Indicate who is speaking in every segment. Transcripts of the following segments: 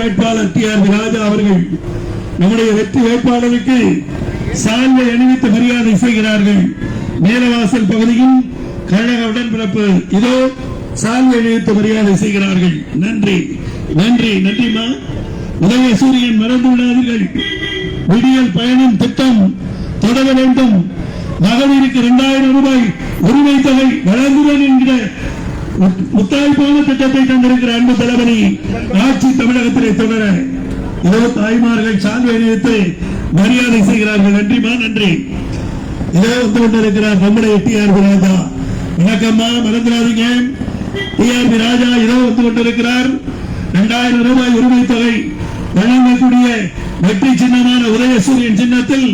Speaker 1: வேட்பாளர் TR ராஜா அவர்கள் நம்முடைய வெற்றி வேட்பாளருக்கு சால்வை அணிவித்து மரியாதை செய்கிறார்கள். மேலவாசல் பகுதியில் கழக உடன்பிறப்பு இதோ சால்வை அணிவித்து மரியாதை செய்கிறார்கள். நன்றி நன்றி நன்றிமா. உதயசூரியன் மறந்து விடாதீர்கள். விடியல் பயணம் திட்டம் தொடர வேண்டும். மகளிருக்கு 2000 ரூபாய் உரிமை தொகை வழங்குவேன் என்கிற முத்தாய்ப்பான திட்டத்தை தந்திருக்கிற அன்பு தளபதி ஆட்சி தமிழகத்திலே தொடர இதோ தாய்மார்கள் சால்வை அணிவித்து மரியாதை செய்கிறார்கள். நன்றிமா நன்றி. இதோ வந்து கொண்டிருக்கிறார் நம்முடைய TR ராஜா. வணக்கம்மா, மறந்துடாதீங்க. TR ராஜா இதோ வந்து கொண்டிருக்கிறார். 2000 ரூபாய் உரிமை தொகை வழங்கக்கூடிய வெற்றி சின்னமான உதயசூரியன் சின்னத்தில்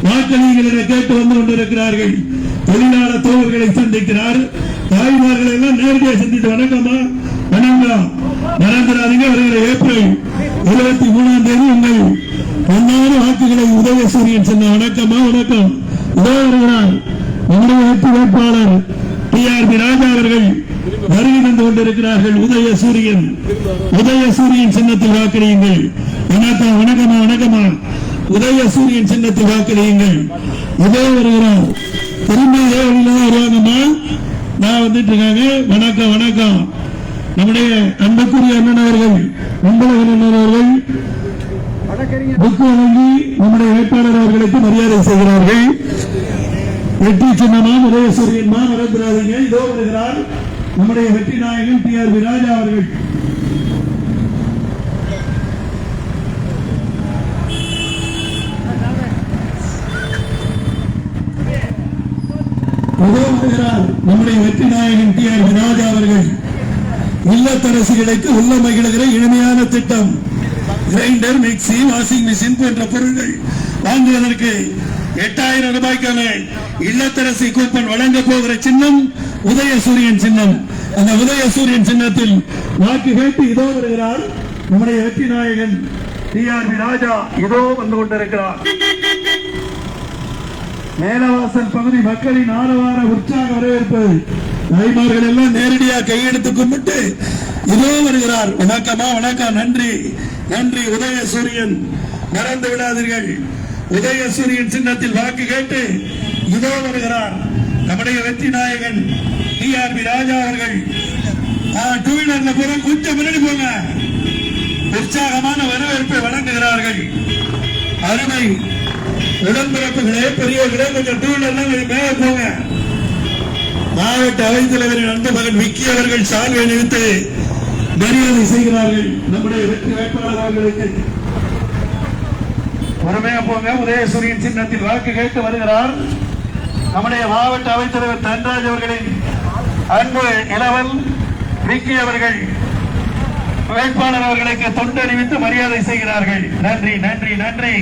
Speaker 1: வாக்களிகள் என கேட்டு வந்து கொண்டிருக்கிறார்கள். தொழிலாளர் தோழர்களை சந்திக்கிறார். தாய்மார்கள் எல்லாம் நேரடியாக சந்தித்து வணக்கம்மா வணக்கம். மறந்துடாதீங்க, வருகிற ஏப்ரல் 23ஆம் தேதி உங்கள் பொன்னான வாக்குகளை உதயசூரியன் சின்ன வணக்கம்மா வணக்கம். இதோ வருகிறார் நம்முடைய வெற்றி வேட்பாளர் TR ராஜா அவர்கள் வருகை தந்து கொண்டிருக்கிறார்கள். உதயசூரியன் சின்னத்தில் வாக்களியுங்கள். வணக்கம் வணக்கமா வணக்கமா. உதயசூரியன் சின்னத்தில் வாக்களியுங்கள். இதோ வருகிறார். திரும்ப இதே வழியில தான் வருவாங்கம்மா. நான் வந்துட்டு இருக்காங்க. வணக்கம் வணக்கம். நம்முடைய அன்புக்குரிய அண்ணன் அவர்கள் அன்பழகன் அவர்கள் புக்கு வழங்கி நம்முடைய வேட்பாளர் அவர்களுக்கு மரியாதை செய்கிறார்கள். வெற்றி சின்னமாம் உதயசூரியன் மா மறந்துடாதீங்க. இதோ வருகிறார் நம்முடைய வெற்றி நாயகன் TR ராஜா அவர்கள். நம்முடைய வெற்றி நாயகன் TR ராஜா அவர்கள் இல்லத்தரசிகளுக்கு உள்ள மகிழ்கிற இனிமையான திட்டம். கிரைண்டர், மிக்சி, வாஷிங் மிஷின் போன்ற பொருட்கள் வாங்குவதற்கு 8000 ரூபாய்க்கான இல்லத்தரசி கூப்பன் வழங்க போகிற சின்னம் உதயசூரியன் சின்னம். அந்த உதயசூரியன் சின்னத்தில் வாக்கு கேட்டு இதோ வருகிறார் நம்முடைய வெற்றி நாயகன் TR ராஜா. இதோ வந்து கொண்டிருக்கிறார். மேலவாசல் பகுதி மக்களின் ஆரவார உற்சாக வரவேற்பு. தாய்மார்கள் எல்லாம் நேரடியாக கையெடுத்து கும்பிட்டு இதோ வருகிறார். வணக்கமா வணக்கம். நன்றி நன்றி. உதயசூரியன் மறந்து விடாதீர்கள். உதயசூரியன் சின்னத்தில் வாக்கு கேட்டு இதோ வருகிறார் நம்முடைய வெற்றி நாயகன் TR ராஜா அவர்கள். டூ வீலர்ல போற கொஞ்சம் முன்னாடி போங்க. உற்சாகமான வரவேற்பை வழங்குகிறார்கள். அருமை உடன்பிறப்புகளே, பெரியவர்களே, கொஞ்சம் டூ வீலர்லாம் மேல போங்க. மாவட்ட அவைத்தலைவரின் அன்பு மகன் விக்கி அவர்கள் சால்வை அணிவித்து மரியாதை செய்கிறார்கள் நம்முடைய வெற்றி வேட்பாளர் அவர்களுக்கு. பொறுமையா போங்க. உதயசூரியன் சின்னத்தில் வாக்கு கேட்டு வருகிறார் நம்முடைய மாவட்ட அவைத்தலைவர் தன்ராஜ் அவர்களின் அன்பு இளவல் விக்கி அவர்கள் வேட்பாளர் அவர்களுக்கு தொண்டு அறிவித்து மரியாதை செய்கிறார்கள். நன்றி நன்றி நன்றி.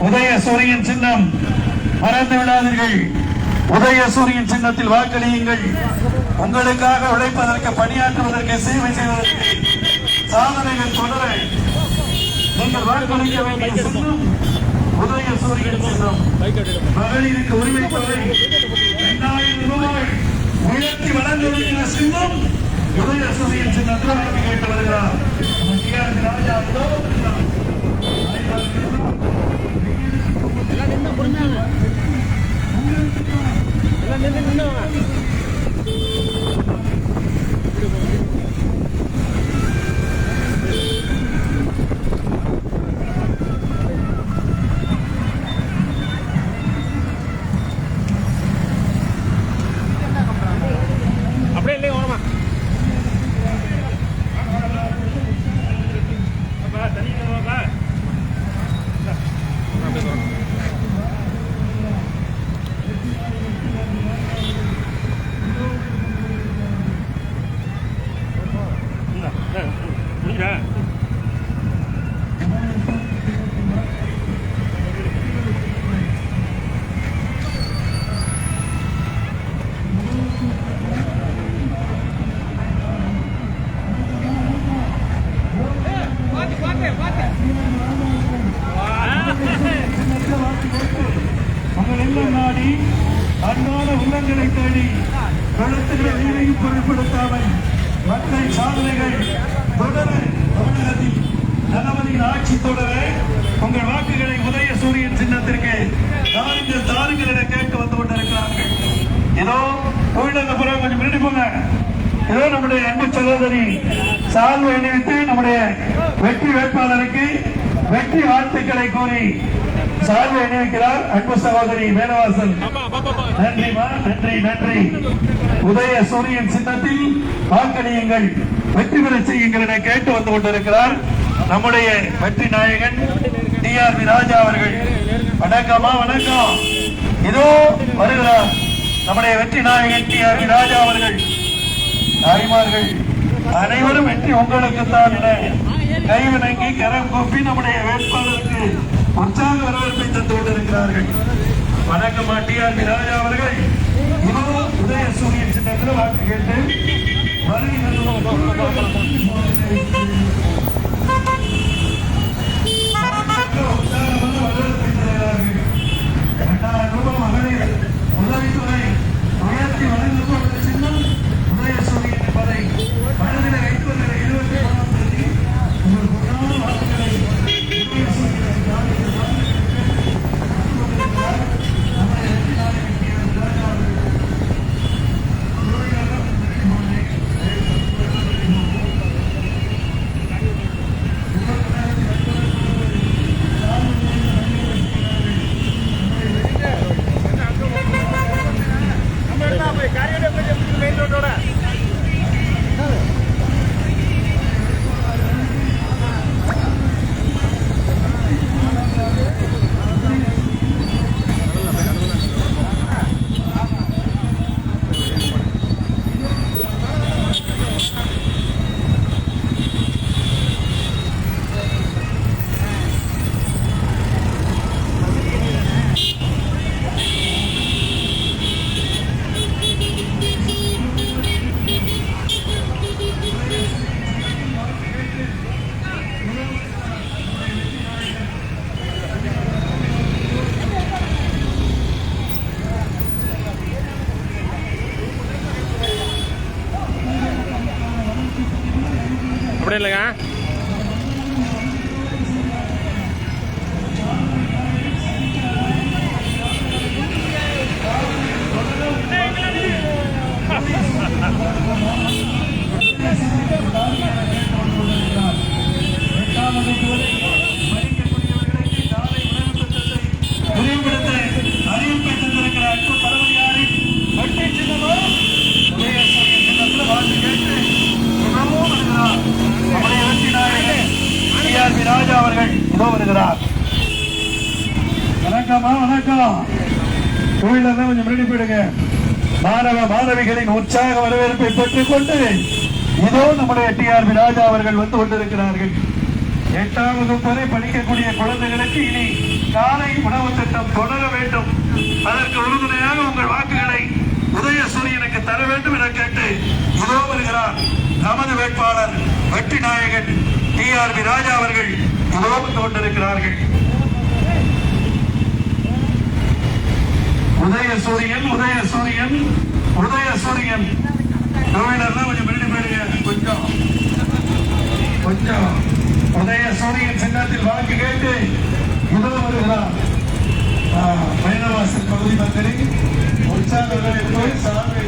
Speaker 1: உதயசூரியன் சின்னம் மறந்து விடாதீர்கள். உதயசூரியன் சின்னத்தில் வாக்களியுங்கள். உங்களுக்காக உழைப்பதற்கு, பணியாற்றுவதற்கு, சேவை செய்வதற்கு, சாதனைகள் தொடர நீங்கள் வாக்களிக்க வேண்டிய சின்னம் உதயசூரியன் சின்னம். மகளிருக்கு உரிமை தொகை 2000 ரூபாய் உயர்த்தி வழங்குகிற சின்னம் உதயசூரியன் சின்னத்தில் வாக்கு கேட்டு வருகிறார் TR ராஜா.
Speaker 2: அப்படியே இல்லை ஓரமா
Speaker 1: நாடி அன்பான உள்ளங்களை தேடி கழுத்துகளை வீரையும் பொருட்படுத்தாமல் மக்கள் சாதனைகள் தொடர தமிழகத்தில் தொடர உங்கள் வாக்குகளை உதய சூரியன் சின்னத்திற்கு தாருங்கள் என கேட்டு வந்து கொண்டிருக்கிறார்கள். ஏதோ கோயிலுக்கு புறம் கொஞ்சம் முன்னாடி போங்க. ஏதோ நம்முடைய அன்பு சகோதரி சால்வை அணிவித்து நம்முடைய வெற்றி வேட்பாளருக்கு வெற்றி வாழ்த்துக்களை கூறி சால்வை அணிவிக்கிறார் அன்பு சகோதரி வேலவாசல். நன்றிமா, நன்றி நன்றி. உதய சூரியன் சின்னத்தில் வாக்களியுங்கள், வெற்றி பெற செய்யுங்கள் என கேட்டு வந்து கொண்டிருக்கிறார் நம்முடைய வெற்றி நாயகன் டிஆர்பி ராஜா அவர்கள். வணக்கமா, வணக்கம். இதோ வருகிறார் நம்முடைய வெற்றி நாயகன் டிஆர்பி ராஜா அவர்கள். தாய்மார்கள் அனைவரும் வெற்றி உங்களுக்குத்தான் என கைவினங்கி கரம் கூப்பி நம்முடைய வேட்பாளருக்கு உற்சாக வரவேற்பை தந்து கொண்டிருக்கிறார்கள். வணக்கம் டிஆர்பி ராஜா அவர்கள். இதோ உதய சூரியன் சின்னத்தில் வாக்கு கேட்டு மகளிர் உதவித்துறை உயர்த்தி வழங்கப்பட்ட சின்னம் உதய சூரியன் பதை மனதில் வைத்துள்ள 23ஆம் தேதி உங்கள் பொன்னான வாக்குகளை உதய சூரியன்
Speaker 2: அப்படி இல்லைங்க.
Speaker 1: ராஜா அவர்கள் இதோ வருகிறார். வணக்கமா, வணக்கம். கோயில கொஞ்சம் ரெடி போயிடுங்க. மாணவ மாணவிகளின் உற்சாக வரவேற்பை பெற்றுக் கொண்டு இதோ நம்முடைய டிஆர்பி ராஜா அவர்கள் வந்து கொண்டிருக்கிறார்கள். 8ஆம் வகுப்பு வரை படிக்கக்கூடிய குழந்தைகளுக்கு இனி காலை உணவு திட்டம் தொடர வேண்டும். அதற்கு உறுதுணையாக உங்கள் வாக்குகளை உதய சூரியனுக்கு தர வேண்டும் என கேட்டு இதோ வருகிறார் நமது வேட்பாளர் வெற்றி நாயகன் டிஆர்பி ராஜா அவர்கள் இதோ வந்து கொண்டிருக்கிறார்கள். உதய சூரியன், உதய சூரியன், உதய சூரியன். கோவிலெல்லாம் கொஞ்சம் முன்னாடி போயிடுங்க. கொஞ்சம் உதய சூரியன் சின்னத்தில் வாக்கு கேட்டு இதோ வருகிறார் பயணவாசல் பகுதி மந்திரி உற்சாக சாலை